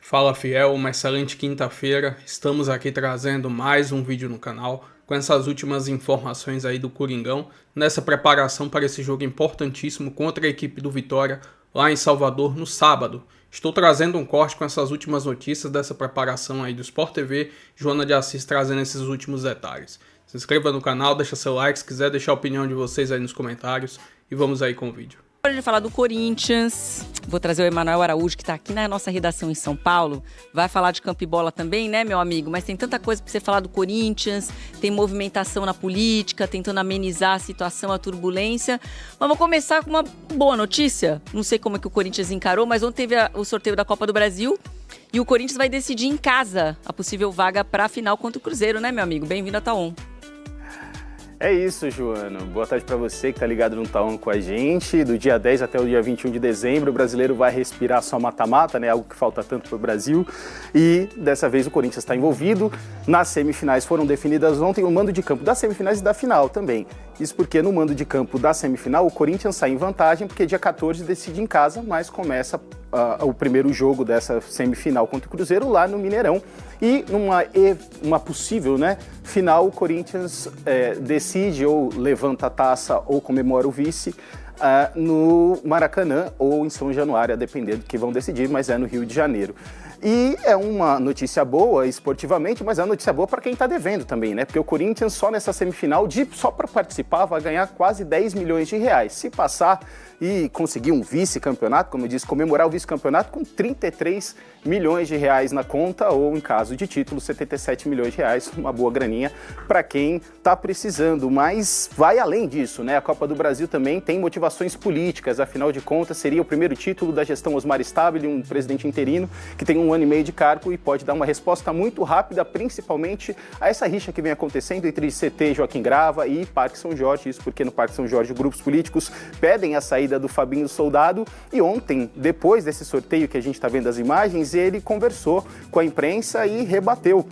Fala fiel, uma excelente quinta-feira, estamos aqui trazendo mais um vídeo no canal com essas últimas informações aí do Coringão, nessa preparação para esse jogo importantíssimo contra a equipe do Vitória lá em Salvador no sábado. Estou trazendo um corte com essas últimas notícias dessa preparação aí do Sport TV, Joana de Assis trazendo esses últimos detalhes. Se inscreva no canal, deixa seu like, se quiser deixar a opinião de vocês aí nos comentários e vamos aí com o vídeo. Hora de falar do Corinthians, vou trazer o Emanuel Araújo, que está aqui na nossa redação em São Paulo. Vai falar de campo e bola também, né, meu amigo? Mas tem tanta coisa para você falar do Corinthians, tem movimentação na política, tentando amenizar a situação, a turbulência. Mas vamos começar com uma boa notícia. Não sei como é que o Corinthians encarou, mas ontem teve o sorteio da Copa do Brasil e o Corinthians vai decidir em casa a possível vaga para a final contra o Cruzeiro, né, meu amigo? Bem-vindo a Taon. É isso, Joana. Boa tarde para você que está ligado no Taon com a gente. Do dia 10 até o dia 21 de dezembro, o brasileiro vai respirar só mata-mata, né? Algo que falta tanto para o Brasil. E dessa vez o Corinthians está envolvido. Nas semifinais foram definidas ontem o mando de campo das semifinais e da final também. Isso porque no mando de campo da semifinal o Corinthians sai em vantagem, porque dia 14 decide em casa, mas começa o primeiro jogo dessa semifinal contra o Cruzeiro lá no Mineirão. E numa possível, né, final, o Corinthians decide ou levanta a taça ou comemora o vice no Maracanã ou em São Januário, a depender do que vão decidir, mas é no Rio de Janeiro. E é uma notícia boa esportivamente, mas é uma notícia boa para quem está devendo também, né? Porque o Corinthians só nessa semifinal, só para participar, vai ganhar quase 10 milhões de reais. Se passar e conseguir um vice-campeonato, como eu disse, comemorar o vice-campeonato com 33 milhões de reais na conta, ou em caso de título, 77 milhões de reais, uma boa graninha para quem está precisando. Mas vai além disso, né? A Copa do Brasil também tem motivações políticas, afinal de contas seria o primeiro título da gestão Osmar Stabile, um presidente interino que tem 1 ano e meio de cargo e pode dar uma resposta muito rápida, principalmente a essa rixa que vem acontecendo entre CT Joaquim Grava e Parque São Jorge. Isso porque no Parque São Jorge grupos políticos pedem a saída do Fabinho Soldado e ontem, depois desse sorteio que a gente está vendo as imagens, ele conversou com a imprensa e rebateu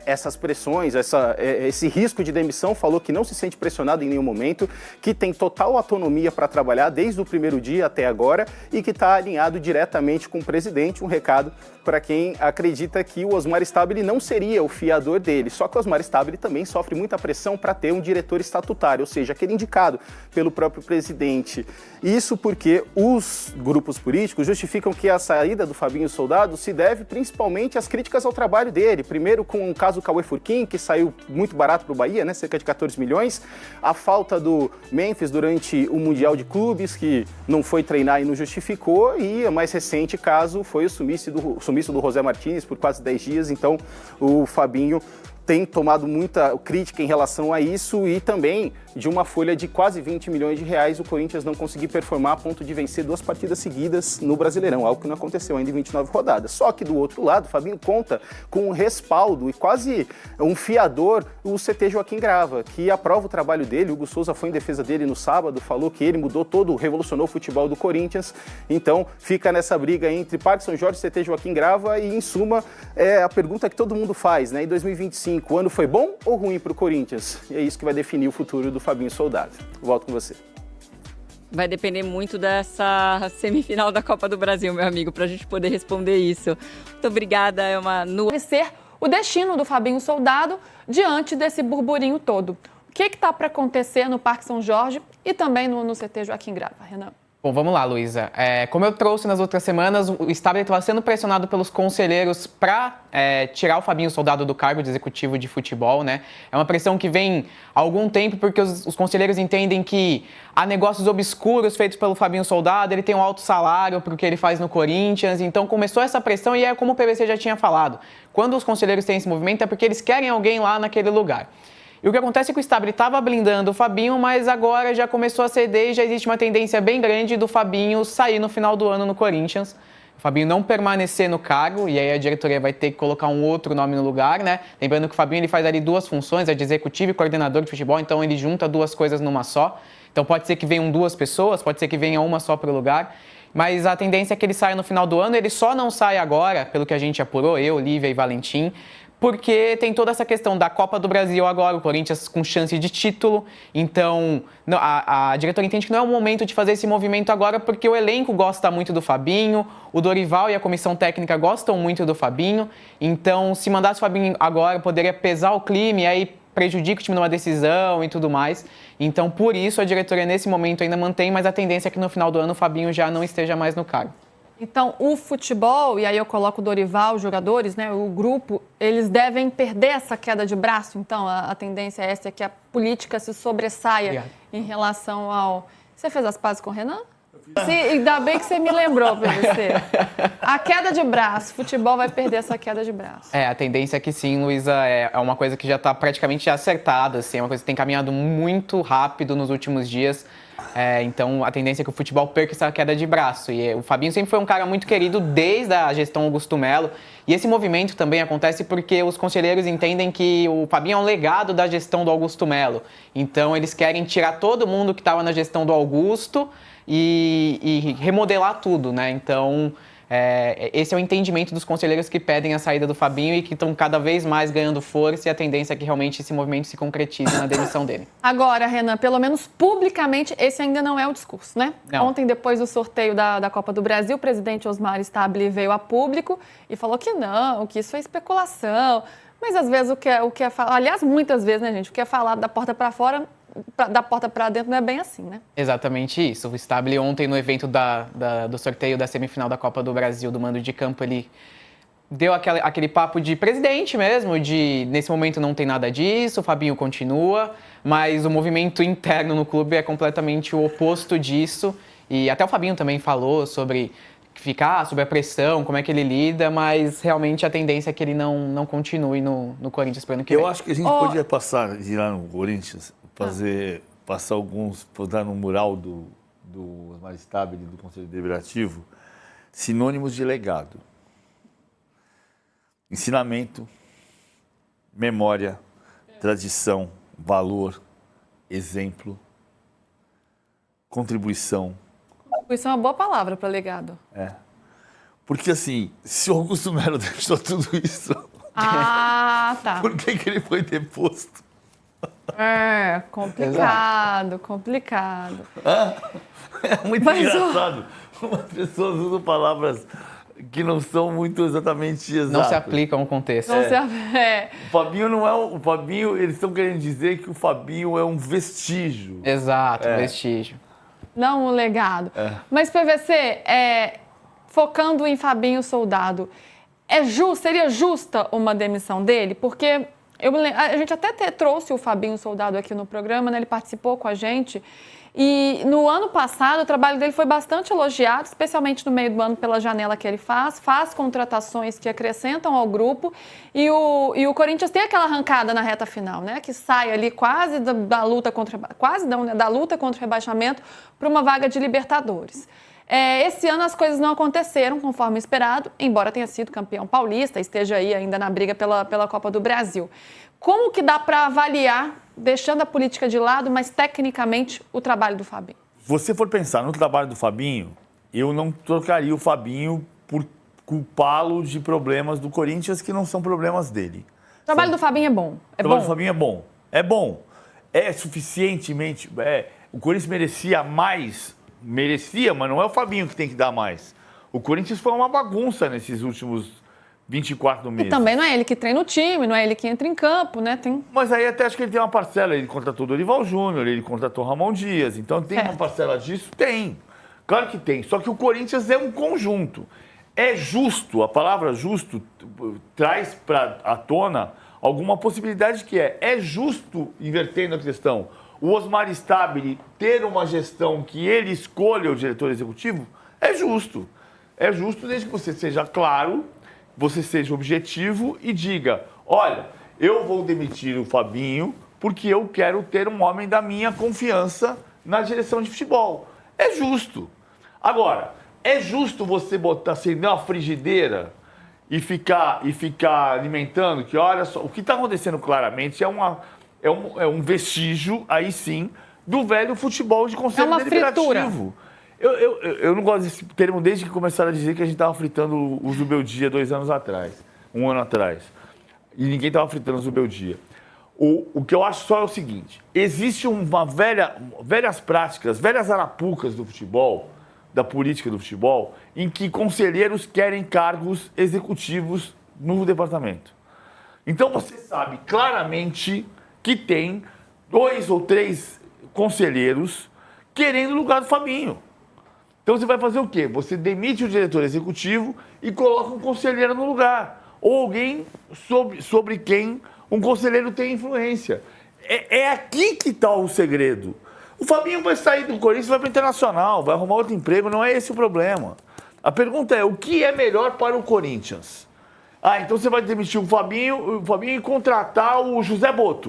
essas pressões, esse risco de demissão, falou que não se sente pressionado em nenhum momento, que tem total autonomia para trabalhar desde o primeiro dia até agora e que está alinhado diretamente com o presidente. Um recado para quem acredita que o Osmar Stabile não seria o fiador dele. Só que o Osmar Stabile também sofre muita pressão para ter um diretor estatutário, ou seja, aquele indicado pelo próprio presidente. Isso porque os grupos políticos justificam que a saída do Fabinho Soldado se deve principalmente às críticas ao trabalho dele. Primeiro com o caso Cauê Furquim, que saiu muito barato para o Bahia, né, cerca de 14 milhões. A falta do Memphis durante o Mundial de Clubes, que não foi treinar e não justificou. E o mais recente caso foi o sumiço do José Martínez por quase 10 dias. Então, o Fabinho tem tomado muita crítica em relação a isso e também de uma folha de quase 20 milhões de reais o Corinthians não conseguir performar a ponto de vencer 2 partidas seguidas no Brasileirão, algo que não aconteceu ainda em 29 rodadas. Só que do outro lado, o Fabinho conta com um respaldo e quase um fiador, o CT Joaquim Grava, que aprova o trabalho dele. O Hugo Souza foi em defesa dele no sábado, falou que ele mudou revolucionou o futebol do Corinthians. Então fica nessa briga entre Parque São Jorge e CT Joaquim Grava e, em suma, é a pergunta que todo mundo faz, né? Em 2025, o ano foi bom ou ruim para o Corinthians? E é isso que vai definir o futuro do Fabinho Soldado. Volto com você. Vai depender muito dessa semifinal da Copa do Brasil, meu amigo, para a gente poder responder isso. Muito obrigada, Emanuel. Deve ser o destino do Fabinho Soldado diante desse burburinho todo. O que está para acontecer no Parque São Jorge e também no CT Joaquim Grava, Renan? Bom, vamos lá, Luísa. Como eu trouxe nas outras semanas, o Stabile estava sendo pressionado pelos conselheiros para tirar o Fabinho Soldado do cargo de executivo de futebol, né? É uma pressão que vem há algum tempo porque os conselheiros entendem que há negócios obscuros feitos pelo Fabinho Soldado, ele tem um alto salário para o que ele faz no Corinthians, então começou essa pressão e é como o PVC já tinha falado. Quando os conselheiros têm esse movimento é porque eles querem alguém lá naquele lugar. E o que acontece é que o Stabile estava blindando o Fabinho, mas agora já começou a ceder e já existe uma tendência bem grande do Fabinho sair no final do ano no Corinthians. O Fabinho não permanecer no cargo, e aí a diretoria vai ter que colocar um outro nome no lugar, né? Lembrando que o Fabinho ele faz ali 2 funções, é de executivo e coordenador de futebol, então ele junta 2 coisas numa só. Então pode ser que venham 2 pessoas, pode ser que venha uma só para o lugar. Mas a tendência é que ele saia no final do ano, ele só não sai agora, pelo que a gente apurou, eu, Lívia e Valentim, porque tem toda essa questão da Copa do Brasil agora, o Corinthians com chance de título, então a diretoria entende que não é o momento de fazer esse movimento agora, porque o elenco gosta muito do Fabinho, o Dorival e a comissão técnica gostam muito do Fabinho, então se mandasse o Fabinho agora poderia pesar o clima e aí prejudica o time numa decisão e tudo mais, então por isso a diretoria nesse momento ainda mantém, mas a tendência é que no final do ano o Fabinho já não esteja mais no cargo. Então, o futebol, e aí eu coloco o Dorival, os jogadores, né, o grupo, eles devem perder essa queda de braço. Então, a tendência é essa, é que a política se sobressaia em relação ao... Você fez as pazes com o Renan? Ainda bem que você me lembrou, PVC. A queda de braço, futebol vai perder essa queda de braço. A tendência é que sim, Luísa, é uma coisa que já está praticamente acertada, assim, é uma coisa que tem caminhado muito rápido nos últimos dias. Então, a tendência é que o futebol perca essa queda de braço. E o Fabinho sempre foi um cara muito querido desde a gestão Augusto Melo. E esse movimento também acontece porque os conselheiros entendem que o Fabinho é um legado da gestão do Augusto Melo. Então, eles querem tirar todo mundo que estava na gestão do Augusto e remodelar tudo, né? Então, esse é o entendimento dos conselheiros que pedem a saída do Fabinho e que estão cada vez mais ganhando força, e a tendência é que realmente esse movimento se concretize na demissão dele. Agora, Renan, pelo menos publicamente, esse ainda não é o discurso, né? Não. Ontem, depois do sorteio da Copa do Brasil, o presidente Osmar Stabile veio a público e falou que não, que isso é especulação. Mas às vezes aliás, muitas vezes, né, gente, o que é falado da porta para fora, da porta para dentro não é bem assim, né? Exatamente isso. O Stabile ontem no evento do sorteio da semifinal da Copa do Brasil, do mando de campo, ele deu aquele papo de presidente mesmo, de nesse momento não tem nada disso, o Fabinho continua, mas o movimento interno no clube é completamente o oposto disso. E até o Fabinho também falou sobre ficar sob a pressão, como é que ele lida, mas realmente a tendência é que ele não continue no Corinthians para o ano que vem. Eu acho que a gente podia ir lá no Corinthians, passar dar no mural do Osmar Stabile, do Conselho Deliberativo, sinônimos de legado. Ensinamento, memória, tradição, valor, exemplo, contribuição. Isso é uma boa palavra para legado. Porque, assim, se o Augusto Melo deixou tudo isso, tá. por que ele foi deposto? Complicado. É muito engraçado. As pessoas usam palavras que não são muito exatamente exatas. Não se aplicam ao contexto. O Fabinho não é o Fabinho, eles estão querendo dizer que o Fabinho é um vestígio. Exato, vestígio. Não um legado. Mas, PVC, focando em Fabinho Soldado, seria justa uma demissão dele? Porque a gente até trouxe o Fabinho Soldado aqui no programa, né? Ele participou com a gente. E no ano passado, o trabalho dele foi bastante elogiado, especialmente no meio do ano pela janela que ele faz contratações que acrescentam ao grupo. E o Corinthians tem aquela arrancada na reta final, né? Que sai ali quase da luta contra o rebaixamento para uma vaga de Libertadores. Esse ano as coisas não aconteceram conforme esperado, embora tenha sido campeão paulista, esteja aí ainda na briga pela Copa do Brasil. Como que dá para avaliar, deixando a política de lado, mas tecnicamente, o trabalho do Fabinho? Se você for pensar no trabalho do Fabinho, eu não trocaria o Fabinho por culpá-lo de problemas do Corinthians que não são problemas dele. O trabalho do Fabinho é bom. O trabalho do Fabinho é bom. É bom. É suficientemente... o Corinthians merecia mais... Merecia, mas não é o Fabinho que tem que dar mais. O Corinthians foi uma bagunça nesses últimos 24 meses. E também não é ele que treina o time, não é ele que entra em campo, né? Mas aí até acho que ele tem uma parcela. Ele contratou o Dorival Júnior, ele contratou o Ramon Dias. Então tem uma parcela disso? Tem. Claro que tem. Só que o Corinthians é um conjunto. É justo, a palavra justo traz à tona alguma possibilidade que é justo, invertendo a questão, o Osmar Stabile ter uma gestão que ele escolha o diretor executivo, é justo. É justo desde que você seja claro, você seja objetivo e diga, olha, eu vou demitir o Fabinho porque eu quero ter um homem da minha confiança na direção de futebol. É justo. Agora, é justo você acender uma frigideira e ficar alimentando que, olha só, o que está acontecendo claramente é um vestígio, aí sim, do velho futebol de conselho deliberativo. Eu não gosto desse termo desde que começaram a dizer que a gente estava fritando o Zubeldia 2 anos atrás, 1 ano atrás. e ninguém estava fritando o Zubeldia. O que eu acho só é o seguinte, existe velhas práticas, velhas arapucas do futebol, da política do futebol, em que conselheiros querem cargos executivos no departamento. Então você sabe claramente que tem 2 ou 3 conselheiros querendo o lugar do Fabinho. Então você vai fazer o quê? Você demite o diretor executivo e coloca um conselheiro no lugar. Ou alguém sobre quem um conselheiro tem influência. É aqui que está o segredo. O Fabinho vai sair do Corinthians, vai para o Internacional, vai arrumar outro emprego, não é esse o problema. A pergunta é, o que é melhor para o Corinthians? Então você vai demitir o Fabinho e contratar o José Boto.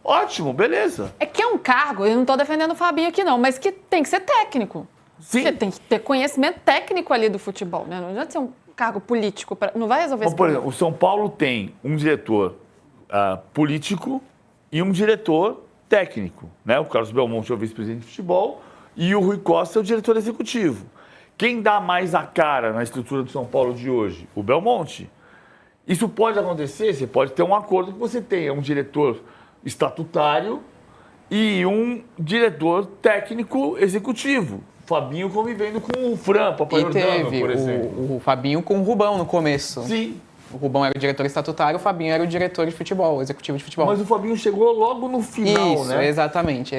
Ótimo, beleza. É que é um cargo, eu não estou defendendo o Fabinho aqui não, mas que tem que ser técnico. Sim. Você tem que ter conhecimento técnico ali do futebol, né? Não adianta ser um cargo político, não vai resolver esse Por problema. exemplo, o São Paulo tem um diretor político e um diretor técnico, né? O Carlos Belmonte é o vice-presidente de futebol e o Rui Costa é o diretor executivo. Quem dá mais a cara na estrutura do São Paulo de hoje? O Belmonte. Isso pode acontecer, você pode ter um acordo que você tenha um diretor estatutário e um diretor técnico executivo. Fabinho convivendo com o Fran, Papai Jordano, por exemplo. O Fabinho com o Rubão no começo. Sim. O Rubão era o diretor estatutário, o Fabinho era o diretor de futebol, executivo de futebol. Mas o Fabinho chegou logo no final, Isso, né? exatamente.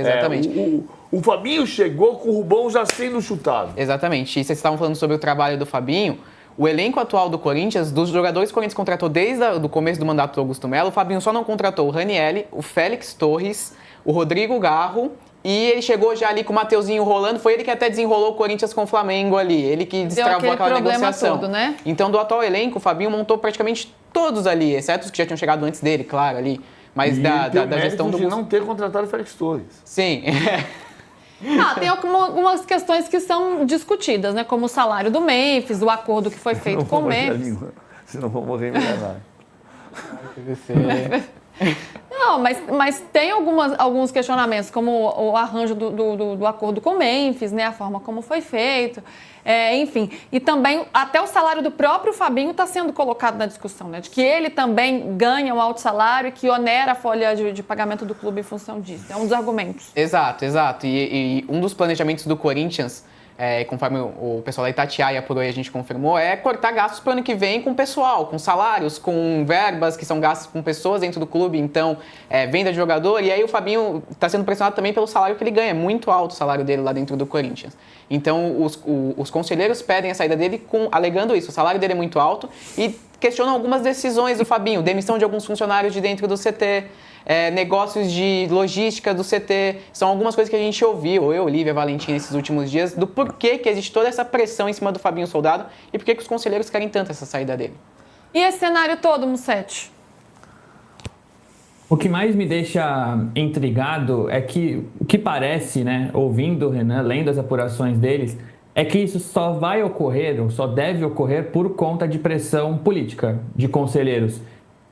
O Fabinho chegou com o Rubão já sendo chutado. Exatamente. E vocês estavam falando sobre o trabalho do Fabinho. O elenco atual do Corinthians, dos jogadores que o Corinthians contratou desde o começo do mandato do Augusto Melo, o Fabinho só não contratou o Ranielli, o Félix Torres, o Rodrigo Garro, e ele chegou já ali com o Mateuzinho rolando, foi ele que até desenrolou o Corinthians com o Flamengo ali, ele que destravou aquela negociação. Todo, né? Então, do atual elenco, o Fabinho montou praticamente todos ali, exceto os que já tinham chegado antes dele, claro, ali. Mas E da tem gestão do de não ter contratado o Félix Torres. Sim. Tem algumas questões que são discutidas, né? Como o salário do Memphis, o acordo que foi feito com o Memphis. Senão vou morrer enganado. Não, mas tem alguns questionamentos, como o arranjo do acordo com o Memphis, né? A forma como foi feito, enfim. E também até o salário do próprio Fabinho está sendo colocado na discussão, né? De que ele também ganha um alto salário e que onera a folha de pagamento do clube em função disso. É um dos argumentos. Exato. E um dos planejamentos do Corinthians, conforme o pessoal da Itatiaia apurou e a gente confirmou, é cortar gastos para o ano que vem com pessoal, com salários, com verbas que são gastos com pessoas dentro do clube, então, venda de jogador. E aí o Fabinho está sendo pressionado também pelo salário que ele ganha, é muito alto o salário dele lá dentro do Corinthians. Então, os conselheiros pedem a saída dele alegando isso, o salário dele é muito alto e questionam algumas decisões do Fabinho, demissão de alguns funcionários de dentro do CT, negócios de logística do CT, são algumas coisas que a gente ouviu, eu, Olívia, Valentim, nesses últimos dias, do porquê que existe toda essa pressão em cima do Fabinho Soldado e porquê que os conselheiros querem tanto essa saída dele. E esse cenário todo, Mussete? O que mais me deixa intrigado é que o que parece, né, ouvindo o Renan, lendo as apurações deles, é que isso só vai ocorrer, ou só deve ocorrer, por conta de pressão política de conselheiros.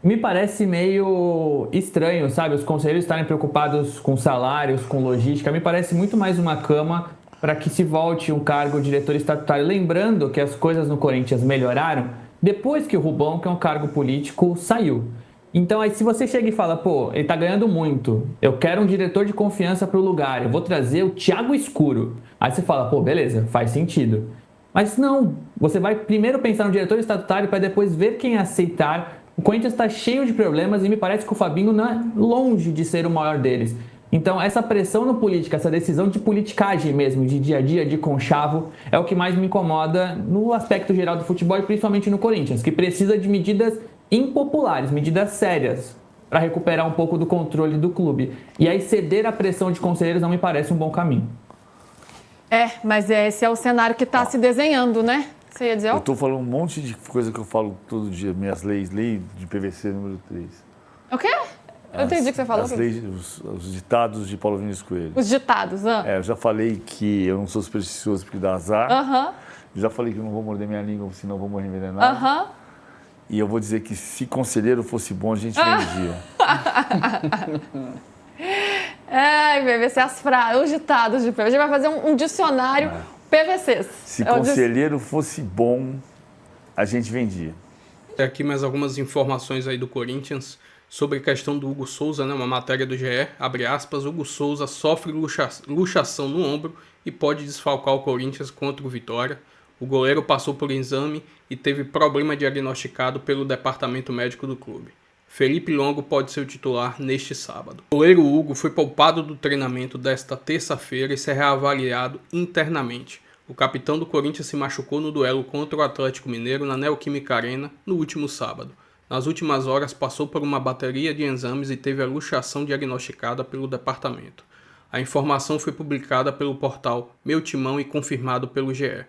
Me parece meio estranho, sabe? Os conselheiros estarem preocupados com salários, com logística. Me parece muito mais uma cama para que se volte um cargo de diretor estatutário. Lembrando que as coisas no Corinthians melhoraram depois que o Rubão, que é um cargo político, saiu. Então, aí se você chega e fala, pô, ele tá ganhando muito, eu quero um diretor de confiança pro lugar, eu vou trazer o Thiago Escuro. Aí você fala, pô, beleza, faz sentido. Mas não, você vai primeiro pensar no diretor estatutário para depois ver quem aceitar. O Corinthians está cheio de problemas e me parece que o Fabinho não é longe de ser o maior deles. Então, essa pressão no político, essa decisão de politicagem mesmo, de dia a dia, de conchavo, é o que mais me incomoda no aspecto geral do futebol e principalmente no Corinthians, que precisa de medidas impopulares, medidas sérias, para recuperar um pouco do controle do clube. E aí ceder à pressão de conselheiros não me parece um bom caminho. Mas esse é o cenário que está se desenhando, né? Você ia dizer? Eu estou falando um monte de coisa que eu falo todo dia, minhas leis, lei de PVC número 3. O quê? Eu entendi o que você falou. As leis, os ditados de Paulo Vinícius Coelho. Os ditados, eu já falei que eu não sou supersticioso porque dá azar. Já falei que eu não vou morder minha língua, senão eu vou morrer envenenado. E eu vou dizer que se conselheiro fosse bom, a gente vendia. PVC, os ditados de PVC. A gente vai fazer um dicionário PVCs. Se conselheiro fosse bom, a gente vendia. Aqui mais algumas informações aí do Corinthians sobre a questão do Hugo Souza, né? Uma matéria do GE, abre aspas, Hugo Souza sofre luxação no ombro e pode desfalcar o Corinthians contra o Vitória. O goleiro passou por exame e teve problema diagnosticado pelo departamento médico do clube. Felipe Longo pode ser o titular neste sábado. O goleiro Hugo foi poupado do treinamento desta terça-feira e será avaliado internamente. O capitão do Corinthians se machucou no duelo contra o Atlético Mineiro na Neoquímica Arena no último sábado. Nas últimas horas passou por uma bateria de exames e teve a luxação diagnosticada pelo departamento. A informação foi publicada pelo portal Meu Timão e confirmado pelo GE.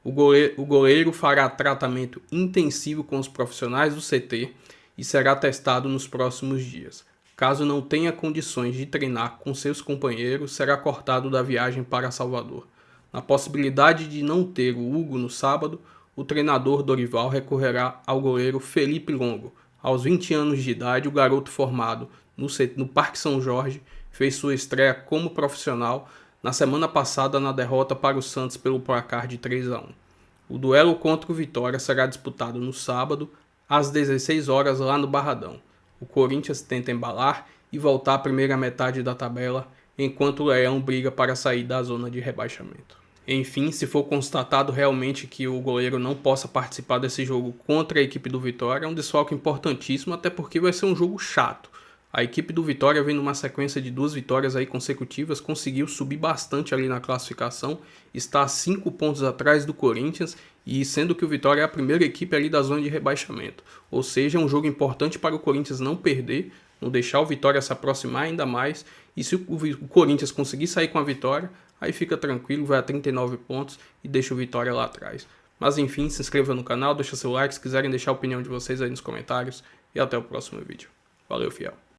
O goleiro fará tratamento intensivo com os profissionais do CT e será testado nos próximos dias. Caso não tenha condições de treinar com seus companheiros, será cortado da viagem para Salvador. Na possibilidade de não ter o Hugo no sábado, o treinador Dorival recorrerá ao goleiro Felipe Longo. Aos 20 anos de idade, o garoto formado no Parque São Jorge fez sua estreia como profissional na semana passada na derrota para o Santos pelo placar de 3-1. O duelo contra o Vitória será disputado no sábado, às 16 horas lá no Barradão. O Corinthians tenta embalar e voltar à primeira metade da tabela, enquanto o Leão briga para sair da zona de rebaixamento. Enfim, se for constatado realmente que o goleiro não possa participar desse jogo contra a equipe do Vitória, é um desfalque importantíssimo, até porque vai ser um jogo chato. A equipe do Vitória vem numa sequência de 2 vitórias aí consecutivas, conseguiu subir bastante ali na classificação, está a 5 pontos atrás do Corinthians, e sendo que o Vitória é a primeira equipe ali da zona de rebaixamento. Ou seja, é um jogo importante para o Corinthians não perder, não deixar o Vitória se aproximar ainda mais, e se o Corinthians conseguir sair com a vitória, aí fica tranquilo, vai a 39 pontos e deixa o Vitória lá atrás. Mas enfim, se inscreva no canal, deixa seu like, se quiserem deixar a opinião de vocês aí nos comentários, e até o próximo vídeo. Valeu, fiel!